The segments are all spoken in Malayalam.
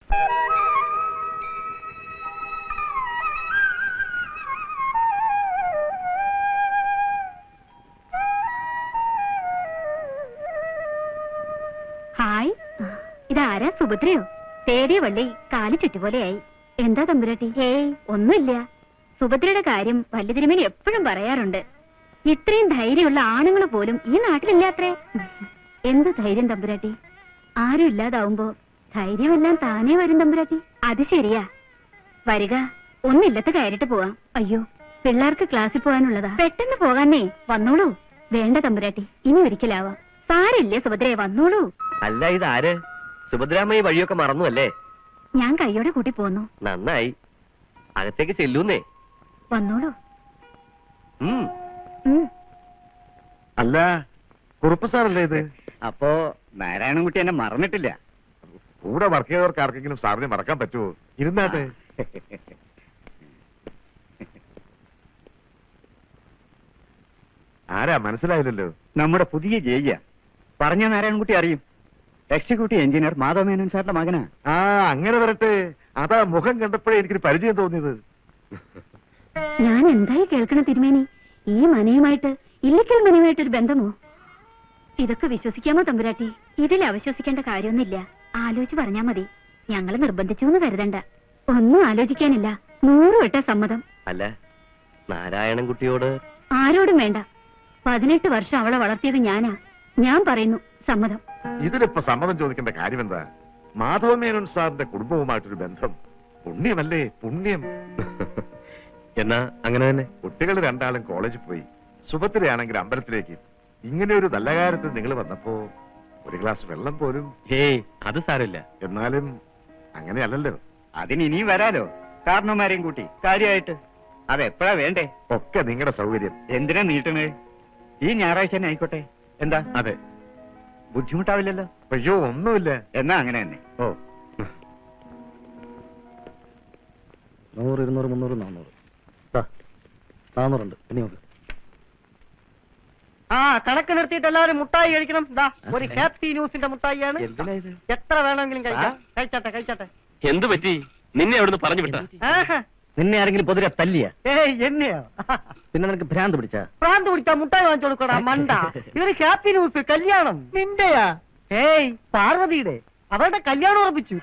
ഹായ്, ഇതാരാ? സുഭദ്രയോ? തേടിയ വള്ളി കാലി ചുറ്റുപോലെയായി. എന്താ തമ്പുരാട്ടി? ഹേയ്, ഒന്നുമില്ല. സുഭദ്രയുടെ കാര്യം വല്യ തിരുമേനി എപ്പോഴും പറയാറുണ്ട്. ഇത്രയും ധൈര്യമുള്ള ആണുങ്ങൾ പോലും ഈ നാട്ടിലില്ലാത്രേ. എന്ത് ധൈര്യം തമ്പുരാട്ടി? ആരും ഇല്ലാതാവുമ്പോ ധൈര്യമെല്ലാം താനേ വരും തമ്പുരാട്ടി. അത് ശരിയാ. വരിക, ഒന്നില്ലത്ത് കയറിട്ട് പോവാം. അയ്യോ, പിള്ളേർക്ക് ക്ലാസ്സിൽ പോകാനുള്ളതാ. പെട്ടെന്ന് പോകാന്നേ. വന്നോളൂ. വേണ്ട തമ്പുരാട്ടി, ഇനി ഒരിക്കലാവാം. സാരില്ലേ സുഭദ്രയെ, വന്നോളൂ. അല്ല, ഇതാര്? സുഭദ്രാമ്മ വഴിയൊക്കെ മറന്നു അല്ലേ? ഞാൻ കൈയോടെ കൂട്ടി പോന്നു. നന്നായി. അകത്തേക്ക് ചെല്ലൂന്നേ. വന്നോളൂ. അല്ല, കുറുപ്പ് സാറല്ലേ ഇത്? അപ്പോ നാരായണൻകുട്ടി എന്നെ മറന്നിട്ടില്ല. കൂടെ വർക്ക് ചെയ്തവർക്ക് ആർക്കെങ്കിലും സാറിനെ മറക്കാൻ പറ്റുമോ? ഇരുന്നാട്ടെ. ആരാ മനസ്സിലായില്ലല്ലോ? നമ്മുടെ പുതിയ ജയിയ പറഞ്ഞ നാരായണൻകുട്ടി അറിയും. എക്സിക്യൂട്ടീവ് എഞ്ചിനീയർ മാധവ മേനോൻ സാറിന്റെ മകനാ. ആ, അങ്ങനെ വരട്ടെ. അതാ മുഖം കണ്ടപ്പോഴേ എനിക്കൊരു പരിചയം തോന്നിയത്. ഞാൻ എന്തായി കേൾക്കണ തിരുമേനി? ഈ മനയുമായിട്ട് ഇല്ലിക്കൽ മനയുമായിട്ടൊരു ബന്ധമോ? ഇതൊക്കെ വിശ്വസിക്കാമോ തമ്പുരാട്ടി? ഇതിൽ അവിശ്വസിക്കേണ്ട കാര്യമൊന്നുമില്ല. ആലോചിച്ച് പറഞ്ഞാ മതി. ഞങ്ങള് നിർബന്ധിച്ചു എന്ന് കരുതണ്ട. ഒന്നും ആലോചിക്കാനില്ല. 100 വട്ട സമ്മതം. അല്ല, നാരായണൻകുട്ടിയോട് ആരോടും വേണ്ട. 18 വർഷം അവളെ വളർത്തിയത് ഞാനാ. ഞാൻ പറയുന്നു, സമ്മതം. ഇതിലിപ്പോ സമ്മതം ചോദിക്കേണ്ട കാര്യം എന്താ? മാധവ മേനോൻ സാറിന്റെ കുടുംബവുമായിട്ടൊരു ബന്ധം. പുണ്യമല്ലേ, പുണ്യം. എന്നാ അങ്ങനെ തന്നെ. കുട്ടികൾ രണ്ടാളും കോളേജിൽ പോയി. സുഭദ്രയാണെങ്കിൽ അമ്പലത്തിലേക്ക്. ഇങ്ങനെ ഒരു നല്ല കാര്യത്തിൽ നിങ്ങൾ വന്നപ്പോ ഒരു ഗ്ലാസ് വെള്ളം പോലും. ഹേയ്, അത് സാരമില്ല. എന്നാലും അങ്ങനെയല്ലല്ലോ. അതിന് ഇനിയും വരാലോ, കാരണവന്മാരെയും കൂട്ടി കാര്യമായിട്ട്. അതെപ്പോഴാ വേണ്ടേ? ഒക്കെ നിങ്ങളുടെ സൗകര്യം. എന്തിനാ നീട്ടണേ? ഈ ഞായറാഴ്ച തന്നെ ആയിക്കോട്ടെ. എന്താ? അതെ. ബുദ്ധിമുട്ടാവില്ലല്ലോ? അയ്യോ, ഒന്നുമില്ല. എന്നാ അങ്ങനെ തന്നെ. ഓ, 100, 200, 300, 400. 400 ഉണ്ട്. ഇനി നോക്ക്. ആ, കണക്ക് നിർത്തിയിട്ട് എല്ലാവരും മുട്ടായി കഴിക്കണം. ഒരു ഹാപ്പി ന്യൂസിന്റെ മുട്ടായിയാണ്. എന്തിനാ ഇത്? എത്ര വേണമെങ്കിലും കഴിക്കാം. കഴിച്ചാട്ടെ. എന്ത് പറ്റി? നിന്നെ അവിടുന്ന് പറഞ്ഞു വിട്ട? നിന്നെ ആരെങ്കിലും പൊതുവെ തല്ലിയ? ഏയ്, എന്നെയോ? പിന്നെ നിനക്ക് ഭ്രാന്ത് പിടിച്ചാ? പ്രാന്ത് പിടിച്ചാ മുട്ടായി വാങ്ങിച്ചു കൊടുക്കടാ മണ്ട. ഇതൊരു ഹാപ്പി ന്യൂസ്. കല്യാണം നിന്റെയാ? ഏയ്, പാർവതിയുടെ. അവരുടെ കല്യാണം ഉറപ്പിച്ചു.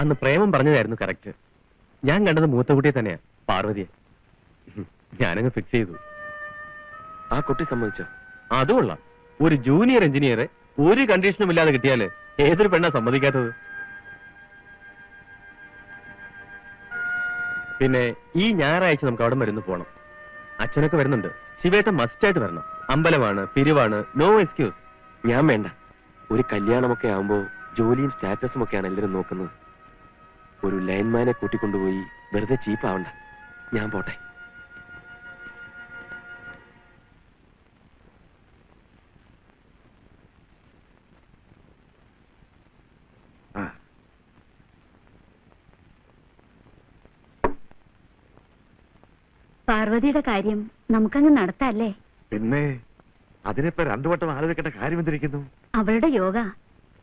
അന്ന് പ്രേമം പറഞ്ഞതായിരുന്നു കറക്റ്റ്. ഞാൻ കണ്ടത് മൂത്തകുട്ടിയെ തന്നെയാ, പാർവതിയെ. ഞാനങ്ങ് ഫിക്സ് ചെയ്തു. ആ കുട്ടി സമ്മതിച്ചോ? അതുകൊള്ളാം. ഒരു ജൂനിയർ എഞ്ചിനീയറെ ഒരു കണ്ടീഷനും ഇല്ലാതെ കിട്ടിയാല് ഏതൊരു പെണ്ണാ സമ്മതിക്കാത്തത്? പിന്നെ ഈ ഞായറാഴ്ച നമുക്ക് അവിടെ മരുന്ന് പോണം. അച്ഛനൊക്കെ വരുന്നുണ്ട്. ശിവേട്ടൻ മസ്റ്റായിട്ട് വരണം. അമ്പലമാണ്, പിരിവാണ്, നോ എക്സ്ക്യൂസ്. ഞാൻ വേണ്ട. ഒരു കല്യാണമൊക്കെ ആവുമ്പോ ജോലിയും സ്റ്റാറ്റസും ഒക്കെയാണ് എല്ലാവരും നോക്കുന്നത്. ഒരു ലൈൻമാനെ കൂട്ടിക്കൊണ്ടുപോയി വെറുതെ ചീപ്പാവണ്ട. ഞാൻ പോട്ടെ. പാർവതിയുടെ കാര്യം നമുക്കങ്ങ് നടത്തല്ലേ? പിന്നെ അതിനിപ്പോ 2 വട്ടം ആലോചിക്കേണ്ട കാര്യം എന്തിരിക്കുന്നു? അവളുടെ യോഗ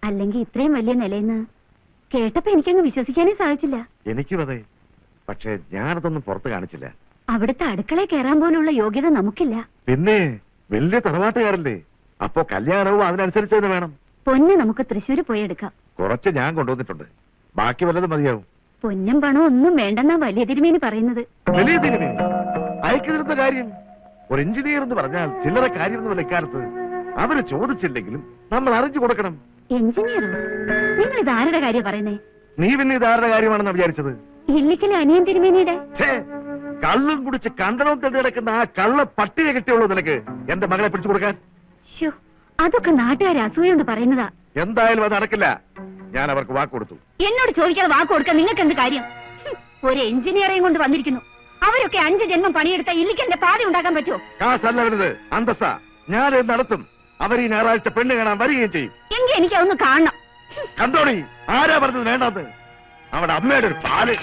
അല്ലെങ്കിൽ ഇത്രയും വലിയ നിലയിന്ന് കേട്ടപ്പോ എനിക്കങ്ങ് വിശ്വസിക്കാനേ സാധിച്ചില്ല. എനിക്കും അതെ. പക്ഷെ ഞാനതൊന്നും പുറത്ത് കാണിച്ചില്ല. അവിടുത്തെ അടുക്കളയിൽ കയറാൻ പോലുള്ള യോഗ്യത നമുക്കില്ല. പിന്നെ വലിയ തറവാട്ടുകാരല്ലേ? അപ്പോ കല്യാണവും അതിനനുസരിച്ച് തന്നെ വേണം. പൊന്ന് നമുക്ക് തൃശ്ശൂര് പോയി എടുക്കാം. കുറച്ച് ഞാൻ കൊണ്ടുവന്നിട്ടുണ്ട്. ബാക്കി വല്ലതും മതിയാവും. പൊന്നും പണവും ഒന്നും വേണ്ടെന്നാ വലിയ തിരുമേനി പറയുന്നത്. വലിയ തിരുമേനി അയക്കുന്നിരുന്ന കാര്യം ഒരു എഞ്ചിനീയർ എന്ന് പറഞ്ഞാൽ ചില്ലറ കാര്യമൊന്നുമല്ല ഇക്കാലത്ത്. അവര് ചോദിച്ചില്ലെങ്കിലും നമ്മൾ അറിഞ്ഞു കൊടുക്കണം. എഞ്ചിനീയറോ? നിങ്ങൾ ഇത് ആരുടെ കാര്യം പറയുന്നേ? നീ പിന്നെ ഇതാരുടെ കാര്യമാണെന്ന് വിചാരിച്ചത്? ഇല്ലിക്കലെ അനിയൻ തിരുമേനിയുടെ. കള്ളും കുടിച്ച് കണ്ടനവും തെണ്ടി കിടക്കുന്ന ആ കള്ള പട്ടിയെ കിട്ടിയുള്ളൂ നിനക്ക് എന്റെ മകളെ പിടിച്ചു കൊടുക്കാൻ. അതൊക്കെ നാട്ടുകാരെ അസൂയുണ്ട് പറയുന്നതാ. എന്തായാലും അത് നടക്കില്ല. ഞാൻ അവർക്ക് വാക്ക് കൊടുത്തു. എന്നോട് ചോദിക്കാതെ വാക്ക് കൊടുക്കാൻ നിങ്ങൾക്ക് എന്ത് കാര്യം? ഒരു എഞ്ചിനീയറെയും കൊണ്ട് വന്നിരിക്കുന്നു. അവരൊക്കെ 5 ജന്മം പണിയെടുത്ത ഇല്ലിക്കലിന്റെ പാതി ഉണ്ടാക്കാൻ പറ്റുമോ? കാശല്ല വരുന്നത്, അന്തസ്സ. ഞാൻ നടത്തും. അവർ ഈ ഞായറാഴ്ച പെണ്ണ് കാണാൻ വരികയും ചെയ്യും. എങ്കിൽ എനിക്ക് അതൊന്ന് കാണണം. കണ്ടോടി, ആരാ പറഞ്ഞത് വേണ്ടത്? അവിടെ അമ്മയുടെ ഒരു പാല്.